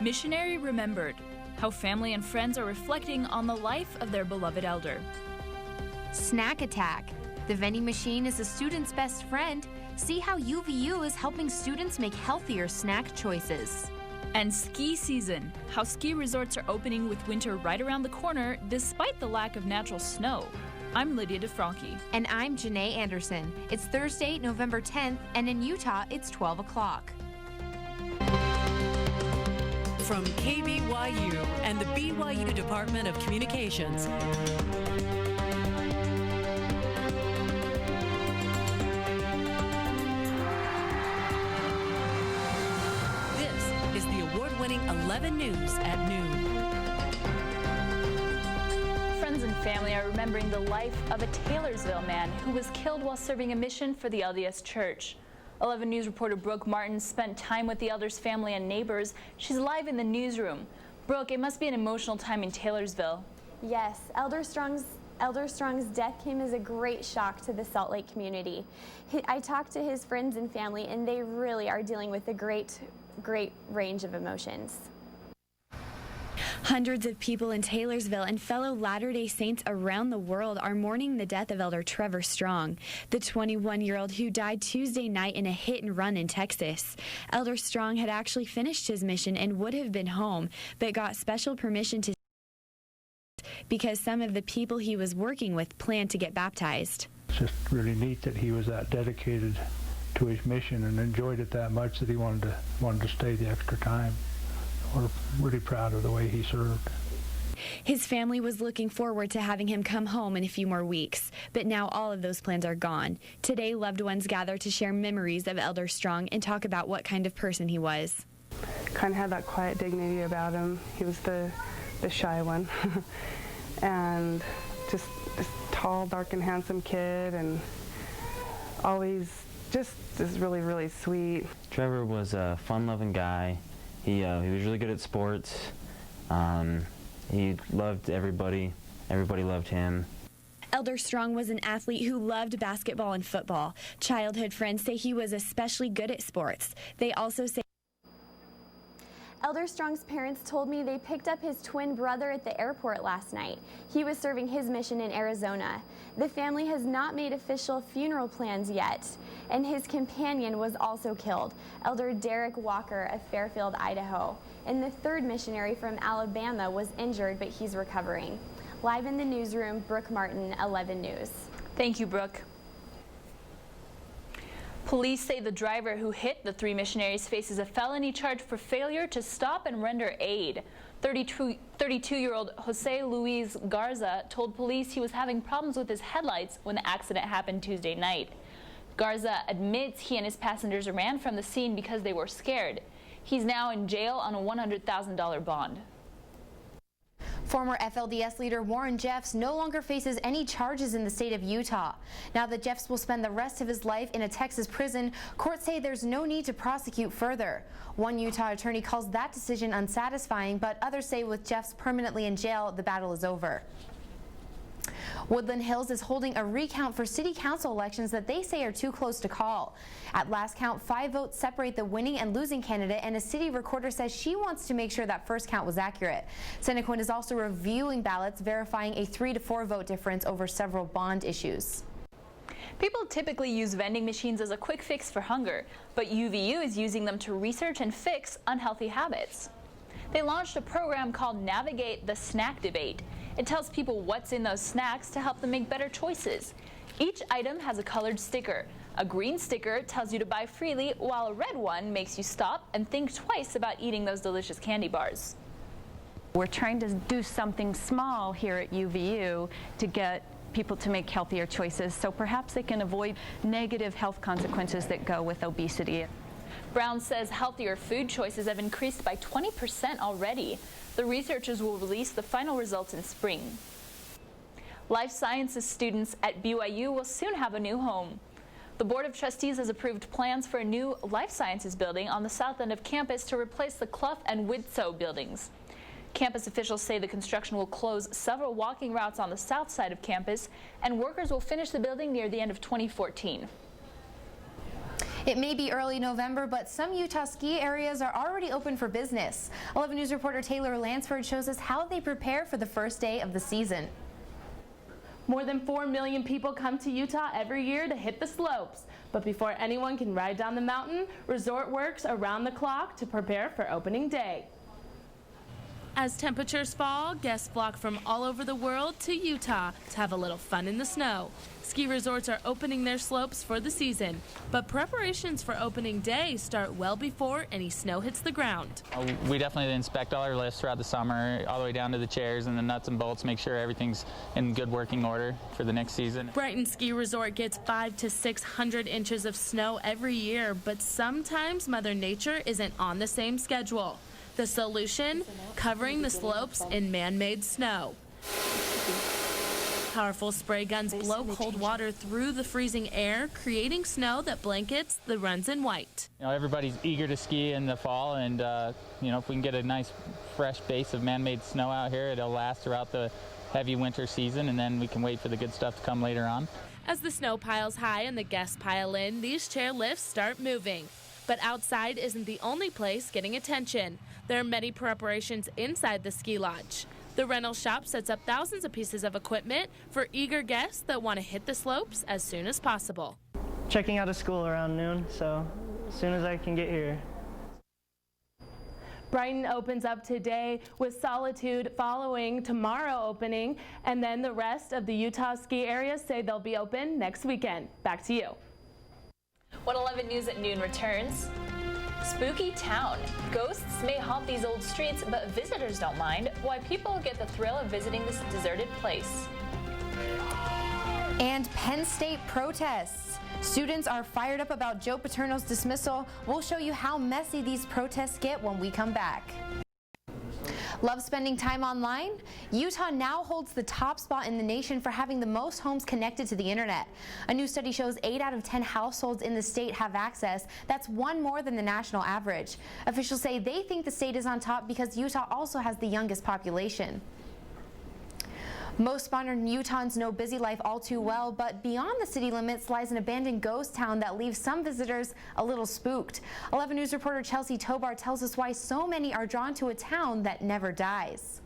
Missionary Remembered, how family and friends are reflecting on the life of their beloved elder. Snack Attack. The vending machine is a student's best friend. See how UVU is helping students make healthier snack choices. And ski season, how ski resorts are opening with winter right around the corner despite the lack of natural snow. I'm Lydia DeFranchi. And I'm Janae Anderson. It's Thursday, November 10th, and in Utah, it's 12 o'clock. From KBYU and the BYU Department of Communications. This is the award-winning 11 News at noon. Friends and family are remembering the life of a Taylorsville man who was killed while serving a mission for the LDS Church. 11 News reporter Brooke Martin spent time with the elder's family and neighbors. She's live in the newsroom. Brooke, it must be an emotional time in Taylorsville. Yes, Elder Strong's death came as a great shock to the Salt Lake community. I talked to his friends and family, and they really are dealing with a great range of emotions. Hundreds of people in Taylorsville and fellow Latter-day Saints around the world are mourning the death of Elder Trevor Strong, the 21-year-old who died Tuesday night in a hit-and-run in Texas. Elder Strong had actually finished his mission and would have been home, but got special permission to because some of the people he was working with planned to get baptized. It's just really neat that he was that dedicated to his mission and enjoyed it that much that he wanted to stay the extra time. We're really proud of the way he served. His family was looking forward to having him come home in a few more weeks, but now all of those plans are gone. Today, loved ones gather to share memories of Elder Strong and talk about what kind of person he was. Kind of had that quiet dignity about him. He was the shy one. And just this tall, dark, and handsome kid, and always just really, really sweet. Trevor was a fun-loving guy. He was really good at sports. He loved everybody. Everybody loved him. Elder Strong was an athlete who loved basketball and football. Childhood friends say he was especially good at sports. They also say Elder Strong's parents told me they picked up his twin brother at the airport last night. He was serving his mission in Arizona. The family has not made official funeral plans yet, and his companion was also killed, Elder Derek Walker of Fairfield, Idaho. And the third missionary from Alabama was injured, but he's recovering. Live in the newsroom, Brooke Martin, 11 News. Thank you, Brooke. Police say the driver who hit the three missionaries faces a felony charge for failure to stop and render aid. 32-year-old Jose Luis Garza told police he was having problems with his headlights when the accident happened Tuesday night. Garza admits he and his passengers ran from the scene because they were scared. He's now in jail on a $100,000 bond. former FLDS leader Warren Jeffs no longer faces any charges in the state of Utah. Now that Jeffs will spend the rest of his life in a Texas prison, courts say there's no need to prosecute further. One Utah attorney calls that decision unsatisfying, but others say with Jeffs permanently in jail, the battle is over. Woodland Hills is holding a recount for city council elections that they say are too close to call. At last count, 5 votes separate the winning and losing candidate, and a city recorder says she wants to make sure that first count was accurate. Senequin is also reviewing ballots, verifying a 3 to 4 vote difference over several bond issues. People typically use vending machines as a quick fix for hunger, but UVU is using them to research and fix unhealthy habits. They launched a program called Navigate the Snack Debate. It tells people what's in those snacks to help them make better choices. Each item has a colored sticker. A green sticker tells you to buy freely, while a red one makes you stop and think twice about eating those delicious candy bars. We're trying to do something small here at UVU to get people to make healthier choices, so perhaps they can avoid negative health consequences that go with obesity. Brown says healthier food choices have increased by 20% already. The researchers will release the final results in spring. Life sciences students at BYU will soon have a new home. The Board of Trustees has approved plans for a new life sciences building on the south end of campus to replace the Clough and Widtsoe buildings. Campus officials say the construction will close several walking routes on the south side of campus, and workers will finish the building near the end of 2014. It may be early November, but some Utah ski areas are already open for business. 11 News reporter Taylor Lansford shows us how they prepare for the first day of the season. More than 4 million people come to Utah every year to hit the slopes. But before anyone can ride down the mountain, Resort works around the clock to prepare for opening day. As temperatures fall, guests flock from all over the world to Utah to have a little fun in the snow. Ski resorts are opening their slopes for the season, but preparations for opening day start well before any snow hits the ground. We definitely inspect all our lifts throughout the summer, all the way down to the chairs and the nuts and bolts, make sure everything's in good working order for the next season. Brighton Ski Resort gets 500 to 600 inches of snow every year, but sometimes Mother Nature isn't on the same schedule. The solution? Covering the slopes in man-made snow. Powerful spray guns blow cold water through the freezing air, creating snow that blankets the runs in white. Everybody's eager to ski in the fall, and if we can get a nice fresh base of man-made snow out here, it'll last throughout the heavy winter season, and then we can wait for the good stuff to come later on. As the snow piles high and the guests pile in, these chair lifts start moving. But outside isn't the only place getting attention. There are many preparations inside the ski lodge. The rental shop sets up thousands of pieces of equipment for eager guests that want to hit the slopes as soon as possible. Checking out of school around noon, so as soon as I can get here. Brighton opens up today, with Solitude following tomorrow opening, and then the rest of the Utah ski areas say they'll be open next weekend. Back to you. 111 News at Noon returns. Spooky town. Ghosts may haunt these old streets, but visitors don't mind. Why people get the thrill of visiting this deserted place. And Penn State protests. Students are fired up about Joe Paterno's dismissal. We'll show you how messy these protests get when we come back. Love spending time online? Utah now holds the top spot in the nation for having the most homes connected to the internet. A new study shows 8 out of 10 households in the state have access. That's one more than the national average. Officials say they think the state is on top because Utah also has the youngest population. Most modern Utahns know busy life all too well, but beyond the city limits lies an abandoned ghost town that leaves some visitors a little spooked. 11 News reporter Chelsea Tobar tells us why so many are drawn to a town that never dies.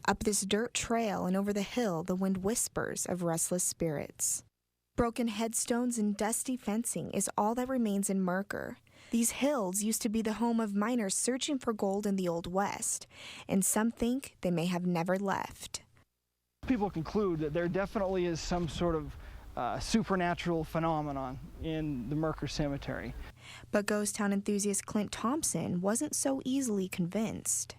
Up this dirt trail and over the hill, the wind whispers of restless spirits. Broken headstones and dusty fencing is all that remains in Mercer. These hills used to be the home of miners searching for gold in the Old West, and some think they may have never left. People conclude that there definitely is some sort of supernatural phenomenon in the Mercer Cemetery. But ghost town enthusiast Clint Thompson wasn't so easily convinced.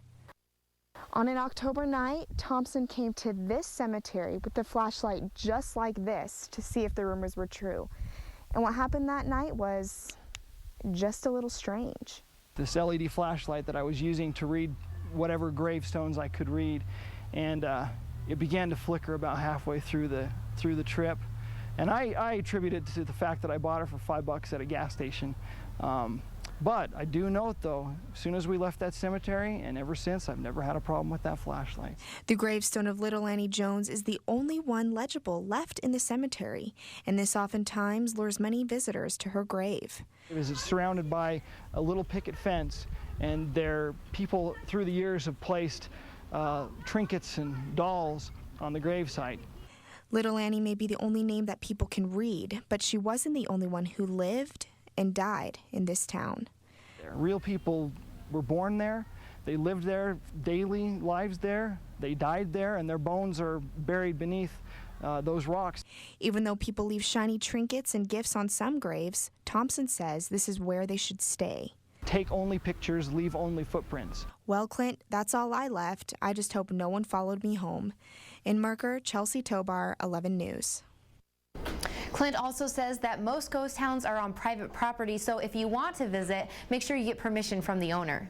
On an October night, Thompson came to this cemetery with a flashlight just like this to see if the rumors were true. And what happened that night was just a little strange. This LED flashlight that I was using to read whatever gravestones I could read, and it began to flicker about halfway through the trip. And I attribute it to the fact that I bought it for $5 at a gas station. But I do note, though, as soon as we left that cemetery, and ever since, I've never had a problem with that flashlight. The gravestone of Little Annie Jones is the only one legible left in the cemetery, and this oftentimes lures many visitors to her grave. It's surrounded by a little picket fence, and people through the years have placed trinkets and dolls on the gravesite. Little Annie may be the only name that people can read, but she wasn't the only one who lived and died in this town. Real people were born there, they lived there, daily lives there, they died there, and their bones are buried beneath those rocks. Even though people leave shiny trinkets and gifts on some graves, Thompson says this is where they should stay. Take only pictures, leave only footprints. Well, Clint, that's all I left. I just hope no one followed me home. In Mercer, Chelsea Tobar, 11 News. Clint also says that most ghost towns are on private property, so if you want to visit, make sure you get permission from the owner.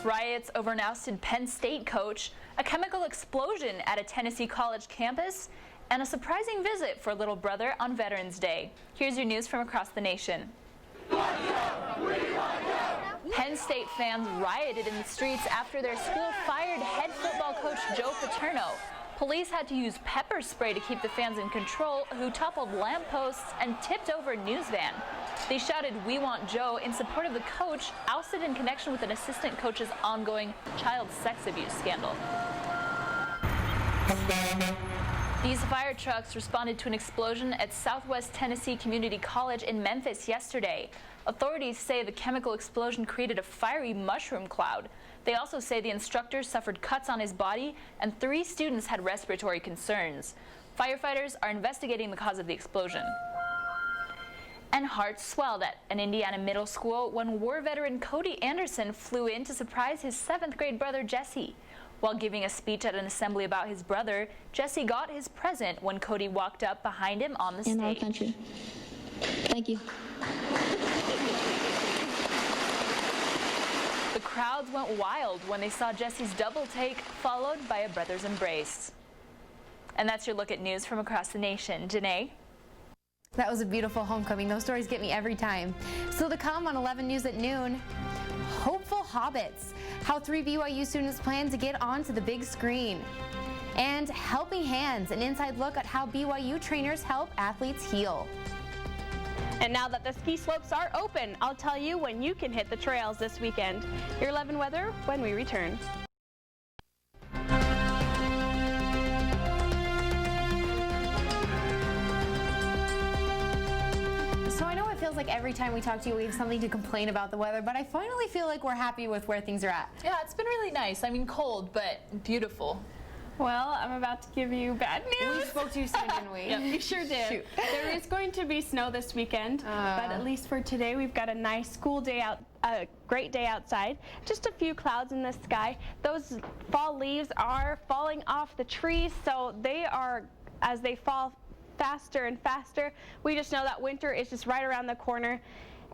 Riots over an ousted Penn State coach, a chemical explosion at a Tennessee college campus, and a surprising visit for little brother on Veterans Day. Here's your news from across the nation. Penn State fans rioted in the streets after their school fired head football coach Joe Paterno. Police had to use pepper spray to keep the fans in control, who toppled lampposts and tipped over a news van. They shouted, "We want Joe," in support of the coach, ousted in connection with an assistant coach's ongoing child sex abuse scandal. These fire trucks responded to an explosion at Southwest Tennessee Community College in Memphis yesterday. Authorities say the chemical explosion created a fiery mushroom cloud. They also say the instructor suffered cuts on his body and 3 students had respiratory concerns. Firefighters are investigating the cause of the explosion. And hearts swelled at an Indiana middle school when war veteran Cody Anderson flew in to surprise his 7th grade brother Jesse. While giving a speech at an assembly about his brother, Jesse got his present when Cody walked up behind him on the stage. In our country. Thank you. The crowds went wild when they saw Jesse's double take, followed by a brother's embrace. And that's your look at news from across the nation. Janae? That was a beautiful homecoming. Those stories get me every time. Still to come on 11 News at noon, hopeful Hobbits, how 3 BYU students plan to get onto the big screen. And Helping Hands, an inside look at how BYU trainers help athletes heal. And now that the ski slopes are open, I'll tell you when you can hit the trails this weekend. Your 11 weather when we return. So I know it feels like every time we talk to you, we have something to complain about the weather, but I finally feel like we're happy with where things are at. Yeah, it's been really nice. I mean, cold, but beautiful. Well, I'm about to give you bad news. We spoke to you soon, didn't we? Yep, we sure did. Shoot. There is going to be snow this weekend, but at least for today, we've got a nice school day out, a great day outside. Just a few clouds in the sky. Those fall leaves are falling off the trees, so they are, as they fall faster and faster, we just know that winter is just right around the corner.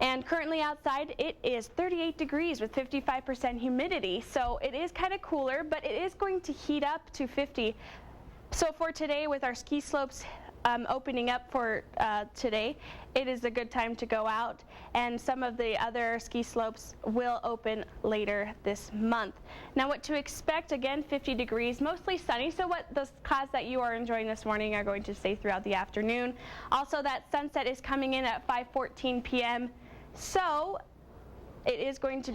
And currently outside, it is 38 degrees with 55% humidity. So it is kind of cooler, but it is going to heat up to 50. So for today, with our ski slopes opening up for today, it is a good time to go out. And some of the other ski slopes will open later this month. Now what to expect, again, 50 degrees, mostly sunny. So what the clouds that you are enjoying this morning are going to stay throughout the afternoon. Also, that sunset is coming in at 5:14 p.m. So it is going to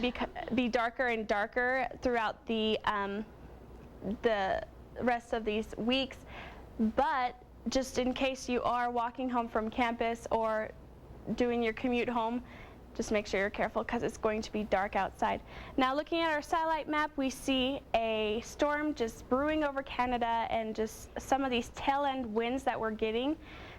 be darker and darker throughout the rest of these weeks. But just in case you are walking home from campus or doing your commute home, just make sure you're careful because it's going to be dark outside. Now looking at our satellite map, we see a storm just brewing over Canada and just some of these tail end winds that we're getting.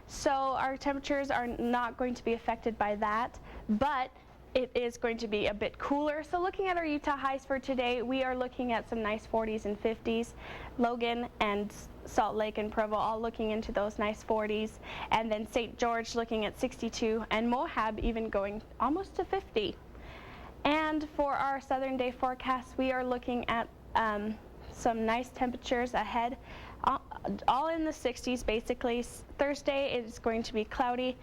So our temperatures are not going to be affected by that, but it is going to be a bit cooler. So looking at our Utah highs for today, we are looking at some nice 40s and 50s. Logan and Salt Lake and Provo all looking into those nice 40s. And then St. George looking at 62 and Moab even going almost to 50. And for our southern day forecast, we are looking at some nice temperatures ahead. All in the 60s basically. Thursday it is going to be cloudy.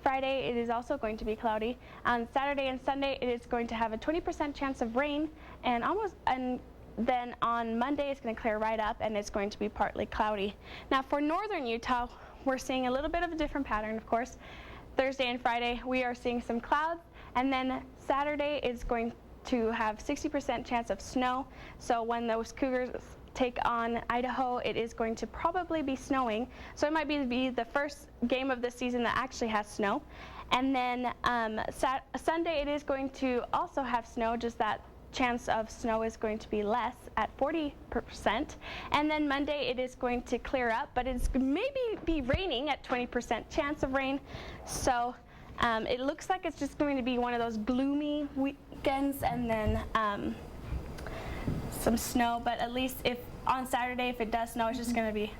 Friday it is also going to be cloudy. On Saturday and Sunday it is going to have a 20% chance of rain, and then on Monday it's going to clear right up and it's going to be partly cloudy. Now for northern Utah, we're seeing a little bit of a different pattern, of course. Thursday and Friday we are seeing some clouds, and then Saturday is going to have 60% chance of snow. So when those Cougars take on Idaho, it is going to probably be snowing. So it might be the first game of the season that actually has snow. And then Sunday it is going to also have snow, just that chance of snow is going to be less at 40%. And then Monday it is going to clear up, but it's maybe be raining at 20% chance of rain. So it looks like it's just going to be one of those gloomy weekends, and then some snow, but at least if on Saturday, if it does snow, it's just going to be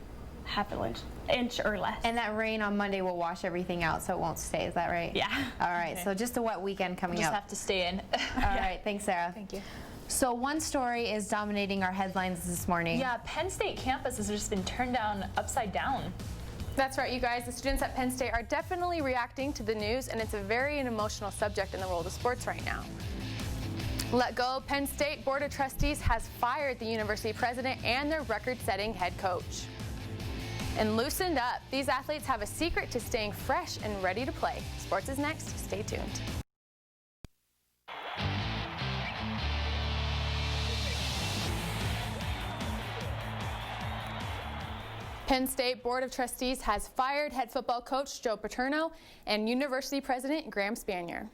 half an inch or less. And that rain on Monday will wash everything out, so it won't stay. Is that right? Yeah. All right. Okay. So just a wet weekend coming up. Just have to stay in. All right. Thanks, Sarah. Thank you. So one story is dominating our headlines this morning. Yeah, Penn State campus has just been turned down upside down. That's right, you guys. The students at Penn State are definitely reacting to the news, and it's a very emotional subject in the world of sports right now. Let go. Penn State Board of Trustees has fired the university president and their record-setting head coach. And loosened up. These athletes have a secret to staying fresh and ready to play. Sports is next. Stay tuned. Penn State Board of Trustees has fired head football coach Joe Paterno and university president Graham Spanier.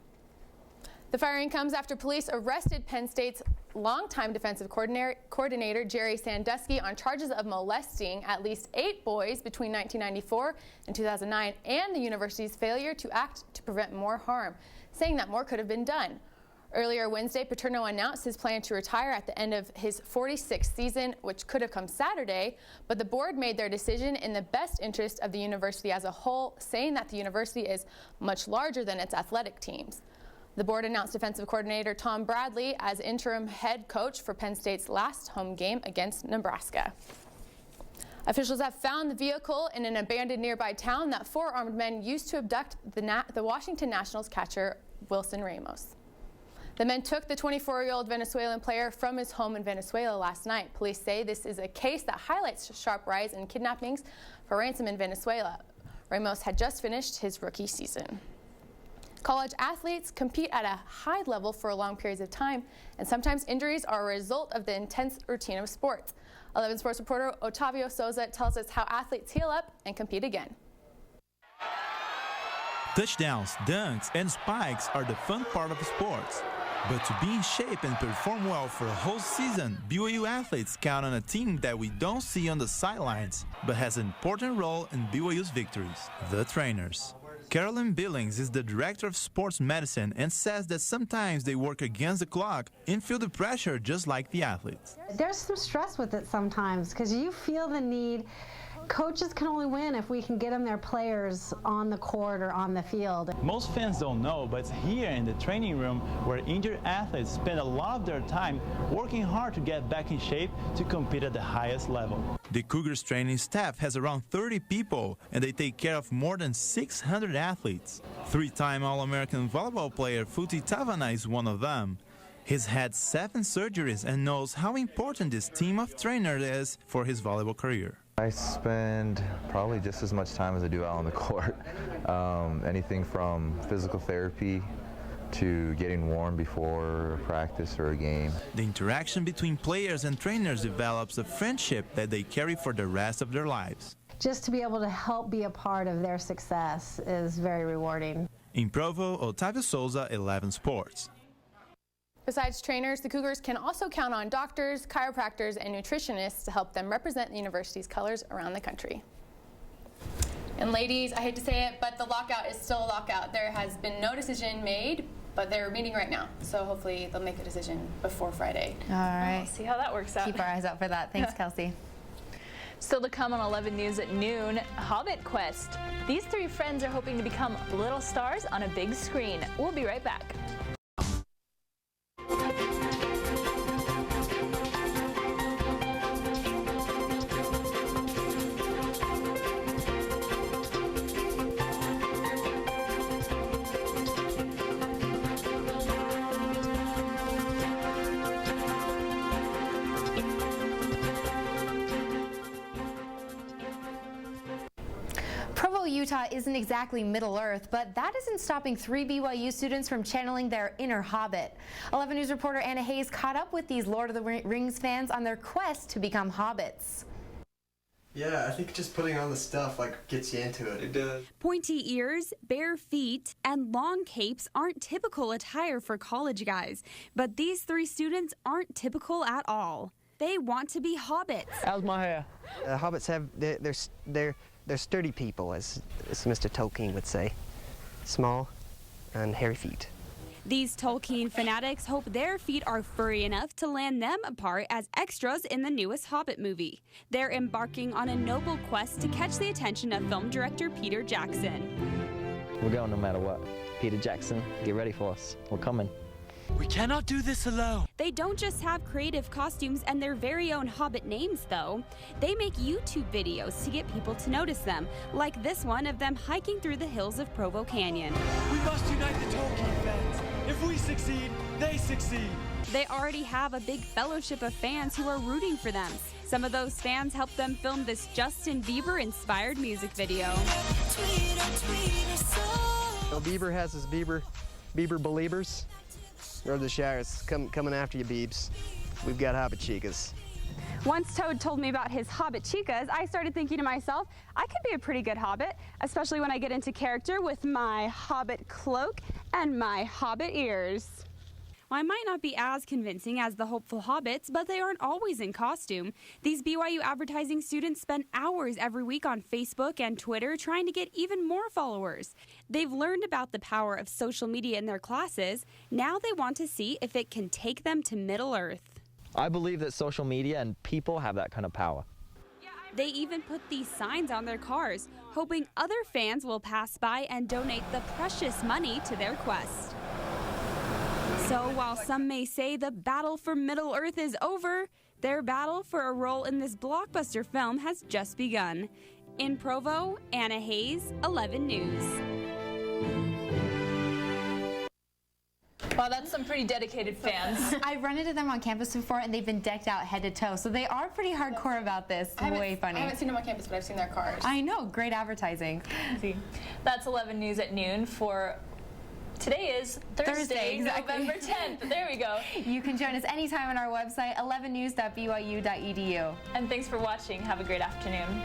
The firing comes after police arrested Penn State's longtime defensive coordinator Jerry Sandusky on charges of molesting at least 8 boys between 1994 and 2009 and the university's failure to act to prevent more harm, saying that more could have been done. Earlier Wednesday, Paterno announced his plan to retire at the end of his 46th season, which could have come Saturday, but the board made their decision in the best interest of the university as a whole, saying that the university is much larger than its athletic teams. The board announced defensive coordinator Tom Bradley as interim head coach for Penn State's last home game against Nebraska. Officials have found the vehicle in an abandoned nearby town that 4 armed men used to abduct the Washington Nationals catcher Wilson Ramos. The men took the 24-year-old Venezuelan player from his home in Venezuela last night. Police say this is a case that highlights a sharp rise in kidnappings for ransom in Venezuela. Ramos had just finished his rookie season. College athletes compete at a high level for long periods of time, and sometimes injuries are a result of the intense routine of sports. 11 Sports reporter Otavio Souza tells us how athletes heal up and compete again. Touchdowns, dunks, and spikes are the fun part of sports. But to be in shape and perform well for a whole season, BYU athletes count on a team that we don't see on the sidelines, but has an important role in BYU's victories: the trainers. Carolyn Billings is the director of sports medicine and says that sometimes they work against the clock and feel the pressure just like the athletes. There's some stress with it sometimes because you feel the need. Coaches can only win if we can get them their players on the court or on the field. Most fans don't know, but it's here in the training room where injured athletes spend a lot of their time working hard to get back in shape to compete at the highest level. The Cougars training staff has around 30 people, and they take care of more than 600 athletes. 3-time All-American volleyball player Futi Tavana is one of them. He's had 7 surgeries and knows how important this team of trainers is for his volleyball career. I spend probably just as much time as I do out on the court. Anything from physical therapy to getting warm before a practice or a game. The interaction between players and trainers develops a friendship that they carry for the rest of their lives. Just to be able to help be a part of their success is very rewarding. In Provo, Otavio Souza, 11 Sports. Besides trainers, the Cougars can also count on doctors, chiropractors, and nutritionists to help them represent the university's colors around the country. And ladies, I hate to say it, but the lockout is still a lockout. There has been no decision made, but they're meeting right now. So hopefully they'll make a decision before Friday. All right. We'll see how that works out. Keep our eyes out for that. Thanks, Kelsey. Still to come on 11 News at noon, Hobbit Quest. These 3 friends are hoping to become little stars on a big screen. We'll be right back. Provo, Utah isn't exactly Middle Earth, but that isn't stopping 3 BYU students from channeling their inner Hobbit. 11 News reporter Anna Hayes caught up with these Lord of the Rings fans on their quest to become hobbits. Yeah, I think just putting on the stuff gets you into it. It does. Pointy ears, bare feet, and long capes aren't typical attire for college guys, but these 3 students aren't typical at all. They want to be hobbits. How's my hair? Hobbits have they're sturdy people, as Mr. Tolkien would say. Small and hairy feet. These Tolkien fanatics hope their feet are furry enough to land them a part as extras in the newest Hobbit movie. They're embarking on a noble quest to catch the attention of film director Peter Jackson. We're going no matter what. Peter Jackson, get ready for us. We're coming. We cannot do this alone. They don't just have creative costumes and their very own Hobbit names, though. They make YouTube videos to get people to notice them, like this one of them hiking through the hills of Provo Canyon. We must unite the Tolkien fans. If we succeed, they succeed. They already have a big fellowship of fans who are rooting for them. Some of those fans helped them film this Justin Bieber-inspired music video. Bieber has his Bieber believers. Or the Shires coming after you, Biebs. We've got Hobbit Chicas. Once Toad told me about his Hobbit Chicas, I started thinking to myself, I could be a pretty good Hobbit, especially when I get into character with my Hobbit cloak and my Hobbit ears. Well, I might not be as convincing as the hopeful Hobbits, but they aren't always in costume. These BYU advertising students spend hours every week on Facebook and Twitter trying to get even more followers. They've learned about the power of social media in their classes. Now they want to see if it can take them to Middle-earth. I believe that social media and people have that kind of power. They even put these signs on their cars, hoping other fans will pass by and donate the precious money to their quest. So while some may say the battle for Middle-earth is over, their battle for a role in this blockbuster film has just begun. In Provo, Anna Hayes, 11 News. Wow, that's some pretty dedicated fans. I've run into them on campus before, and they've been decked out head to toe, so they are pretty hardcore about this. Way funny. I haven't seen them on campus, but I've seen their cars. I know, great advertising. That's 11 News at noon for... Today is Thursday, exactly. November 10th. There we go. You can join us anytime on our website, 11news.byu.edu. And thanks for watching. Have a great afternoon.